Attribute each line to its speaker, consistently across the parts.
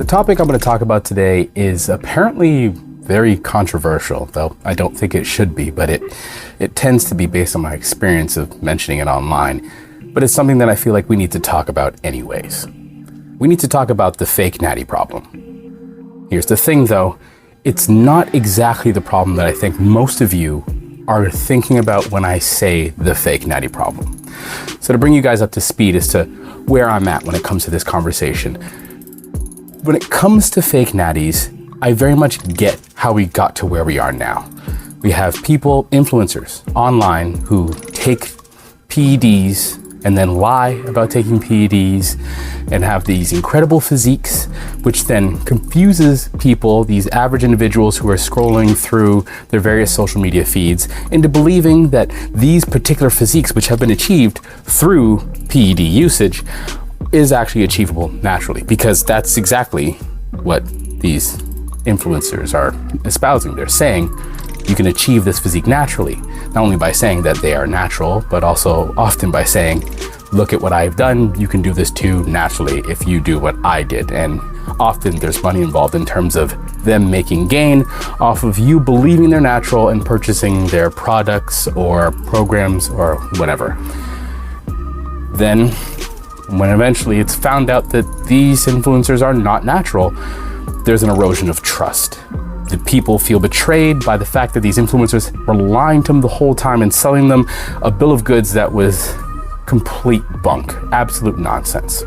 Speaker 1: The topic I'm going to talk about today is apparently very controversial, though I don't think it should be, but it tends to be based on my experience of mentioning it online. But it's something that I feel like we need to talk about anyways. We need to talk about the fake natty problem. Here's the thing though, it's not exactly the problem that I think most of you are thinking about when I say the fake natty problem. So to bring you guys up to speed as to where I'm at when it comes to this conversation. When it comes to fake natties, I very much get how we got to where we are now. We have people, influencers online who take PEDs and then lie about taking PEDs and have these incredible physiques, which then confuses people, these average individuals who are scrolling through their various social media feeds, into believing that these particular physiques, which have been achieved through PED usage, is actually achievable naturally, because that's exactly what these influencers are espousing. They're saying you can achieve this physique naturally, not only by saying that they are natural, but also often by saying, look at what I've done, you can do this too naturally if you do what I did. And often there's money involved in terms of them making gain off of you believing they're natural and purchasing their products or programs or whatever. Then, when eventually it's found out that these influencers are not natural, there's an erosion of trust. The people feel betrayed by the fact that these influencers were lying to them the whole time and selling them a bill of goods that was complete bunk, absolute nonsense.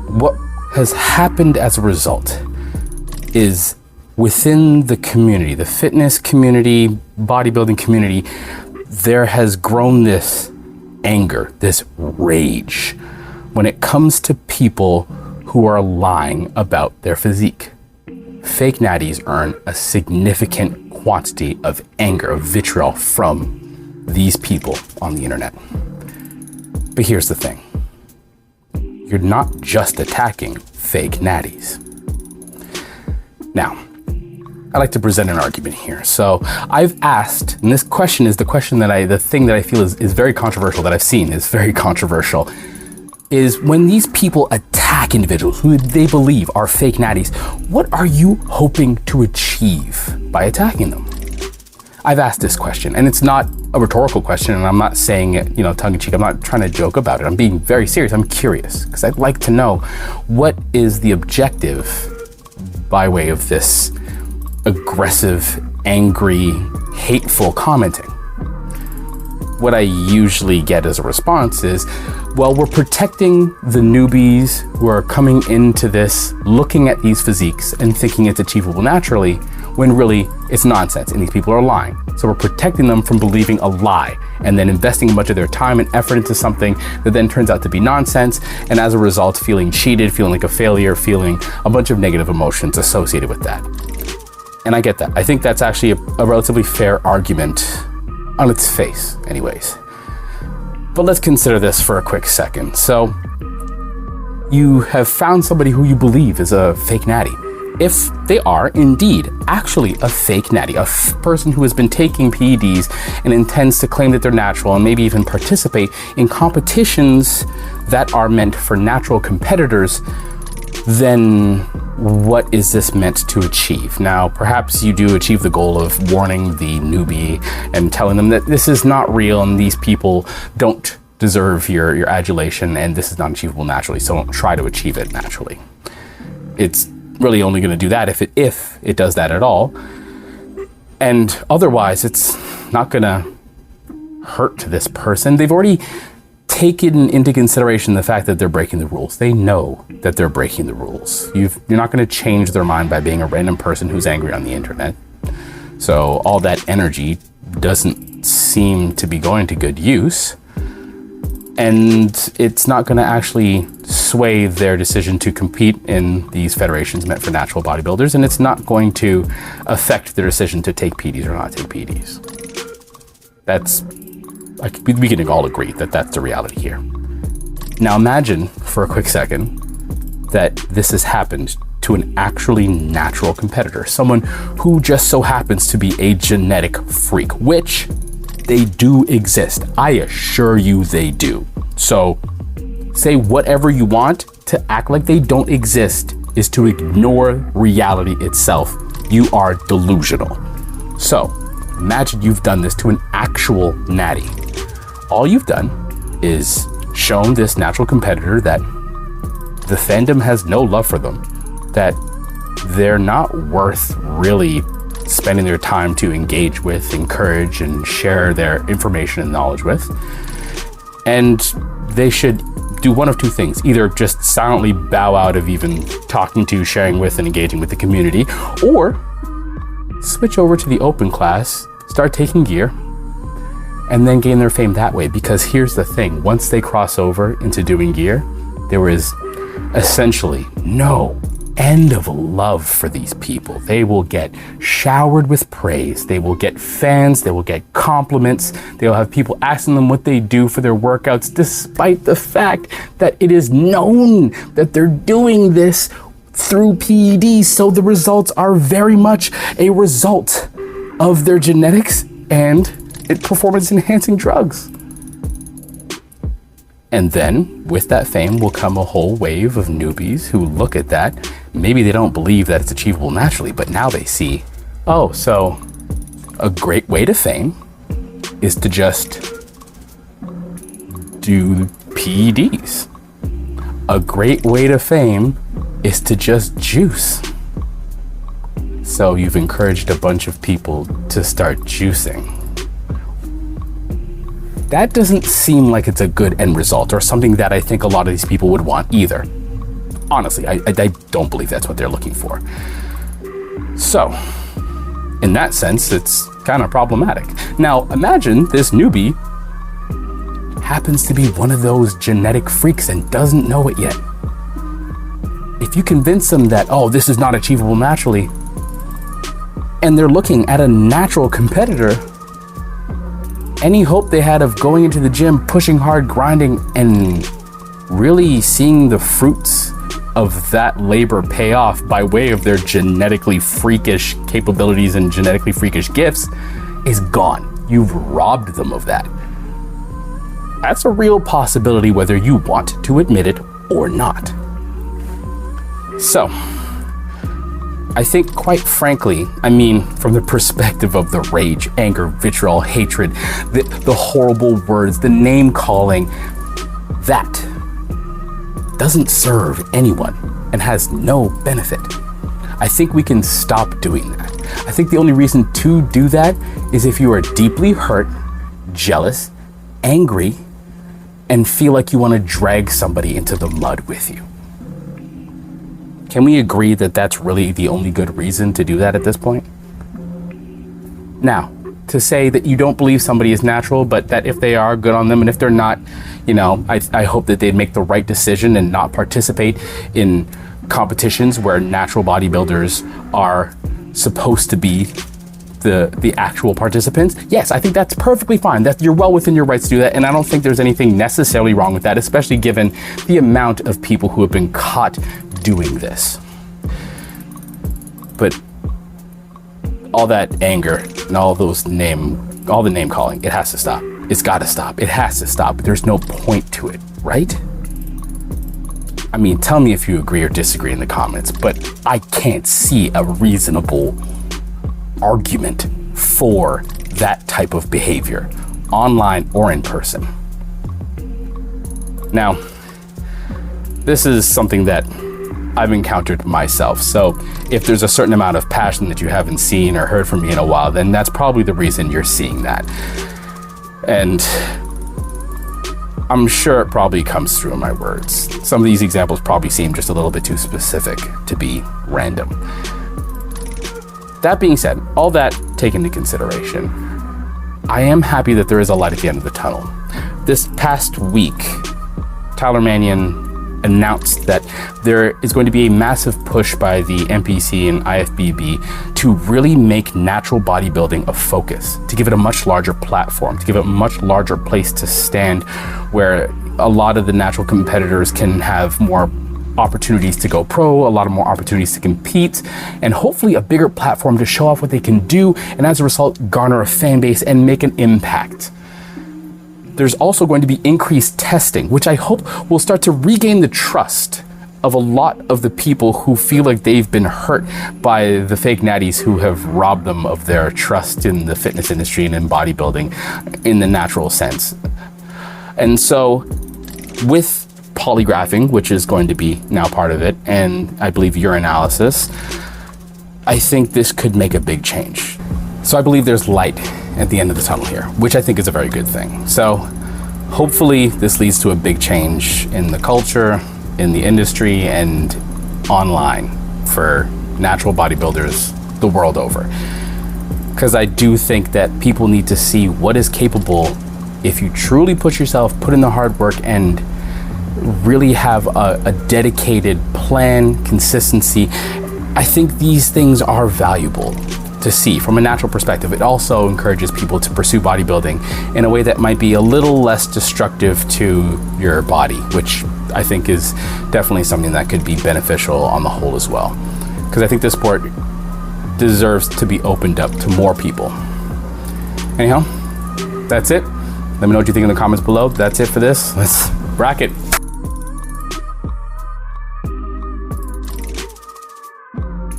Speaker 1: What has happened as a result is within the community, the fitness community, bodybuilding community, there has grown this anger, this rage when it comes to people who are lying about their physique. Fake natties earn a significant quantity of anger, of vitriol from these people on the internet. But here's the thing. You're not just attacking fake natties. Now, I like to present an argument here. So I've asked, and this question is the thing that I feel is very controversial, that I've seen is very controversial, is when these people attack individuals who they believe are fake natties, what are you hoping to achieve by attacking them? I've asked this question, and it's not a rhetorical question, and I'm not saying it, tongue in cheek. I'm not trying to joke about it. I'm being very serious. I'm curious, because I'd like to know what is the objective by way of this aggressive, angry, hateful commenting. What I usually get as a response is, well, we're protecting the newbies who are coming into this, looking at these physiques and thinking it's achievable naturally, when really it's nonsense and these people are lying. So we're protecting them from believing a lie and then investing a bunch of their time and effort into something that then turns out to be nonsense, and as a result feeling cheated, feeling like a failure, feeling a bunch of negative emotions associated with that. And I get that. I think that's actually a relatively fair argument on its face anyways. But let's consider this for a quick second. So you have found somebody who you believe is a fake natty. If they are indeed actually a fake natty, a person who has been taking PEDs and intends to claim that they're natural and maybe even participate in competitions that are meant for natural competitors, then what is this meant to achieve? Now, perhaps you do achieve the goal of warning the newbie and telling them that this is not real and these people don't deserve your adulation and this is not achievable naturally, so don't try to achieve it naturally. It's really only going to do that if it does that at all. And otherwise, it's not going to hurt to this person. They've already taken into consideration the fact that they're breaking the rules. They know that they're breaking the rules. You're not going to change their mind by being a random person who's angry on the internet. So all that energy doesn't seem to be going to good use. And it's not going to actually sway their decision to compete in these federations meant for natural bodybuilders. And it's not going to affect their decision to take PEDs or not take PEDs. We can all agree that that's the reality here. Now imagine for a quick second that this has happened to an actually natural competitor, someone who just so happens to be a genetic freak, which they do exist. I assure you they do. So say whatever you want, to act like they don't exist is to ignore reality itself. You are delusional. So imagine you've done this to an actual natty. All you've done is shown this natural competitor that the fandom has no love for them, that they're not worth really spending their time to engage with, encourage, and share their information and knowledge with. And they should do one of two things: either just silently bow out of even talking to, sharing with, and engaging with the community, or switch over to the open class, start taking gear, and then gain their fame that way. Because here's the thing: once they cross over into doing gear, there is essentially no end of love for these people. They will get showered with praise. They will get fans. They will get compliments. They'll have people asking them what they do for their workouts, despite the fact that it is known that they're doing this through PEDs. So the results are very much a result of their genetics and performance enhancing drugs. And then with that fame will come a whole wave of newbies who look at that. Maybe they don't believe that it's achievable naturally, but now they see, oh, so a great way to fame is to just do PEDs. A great way to fame is to just juice. So you've encouraged a bunch of people to start juicing. That doesn't seem like it's a good end result, or something that I think a lot of these people would want either. Honestly, I don't believe that's what they're looking for. So, in that sense, it's kind of problematic. Now, imagine this newbie happens to be one of those genetic freaks and doesn't know it yet. If you convince them that, oh, this is not achievable naturally, and they're looking at a natural competitor, any hope they had of going into the gym, pushing hard, grinding, and really seeing the fruits of that labor pay off by way of their genetically freakish capabilities and genetically freakish gifts is gone. You've robbed them of that. That's a real possibility, whether you want to admit it or not. So, I think, quite frankly, I mean, from the perspective of the rage, anger, vitriol, hatred, the horrible words, the name calling, that doesn't serve anyone and has no benefit. I think we can stop doing that. I think the only reason to do that is if you are deeply hurt, jealous, angry, and feel like you want to drag somebody into the mud with you. Can we agree that that's really the only good reason to do that at this point? Now, to say that you don't believe somebody is natural, but that if they are, good on them, and if they're not, you know, I hope that they'd make the right decision and not participate in competitions where natural bodybuilders are supposed to be the actual participants. Yes, I think that's perfectly fine. That you're well within your rights to do that, and I don't think there's anything necessarily wrong with that, especially given the amount of people who have been caught doing this. But all that anger and all the name calling, it has to stop. It's got to stop. It has to stop. There's no point to it, right? I mean, tell me if you agree or disagree in the comments, but I can't see a reasonable argument for that type of behavior, online or in person. Now, this is something that I've encountered myself. So if there's a certain amount of passion that you haven't seen or heard from me in a while, then that's probably the reason you're seeing that. And I'm sure it probably comes through in my words. Some of these examples probably seem just a little bit too specific to be random. That being said, all that taken into consideration, I am happy that there is a light at the end of the tunnel. This past week, Tyler Mannion announced that there is going to be a massive push by the NPC and IFBB to really make natural bodybuilding a focus, to give it a much larger platform, to give it a much larger place to stand, where a lot of the natural competitors can have more opportunities to go pro, a lot of more opportunities to compete, and hopefully a bigger platform to show off what they can do, and as a result, garner a fan base and make an impact. There's also going to be increased testing, which I hope will start to regain the trust of a lot of the people who feel like they've been hurt by the fake natties who have robbed them of their trust in the fitness industry and in bodybuilding in the natural sense. And so with polygraphing, which is going to be now part of it, and I believe urinalysis, I think this could make a big change. So I believe there's light at the end of the tunnel here, which I think is a very good thing. So hopefully this leads to a big change in the culture, in the industry, and online for natural bodybuilders the world over. Because I do think that people need to see what is capable if you truly push yourself, put in the hard work, and really have a dedicated plan, consistency. I think these things are valuable to see from a natural perspective. It also encourages people to pursue bodybuilding in a way that might be a little less destructive to your body, which I think is definitely something that could be beneficial on the whole as well. Because I think this sport deserves to be opened up to more people. Anyhow, that's it. Let me know what you think in the comments below. That's it for this. Let's rack it.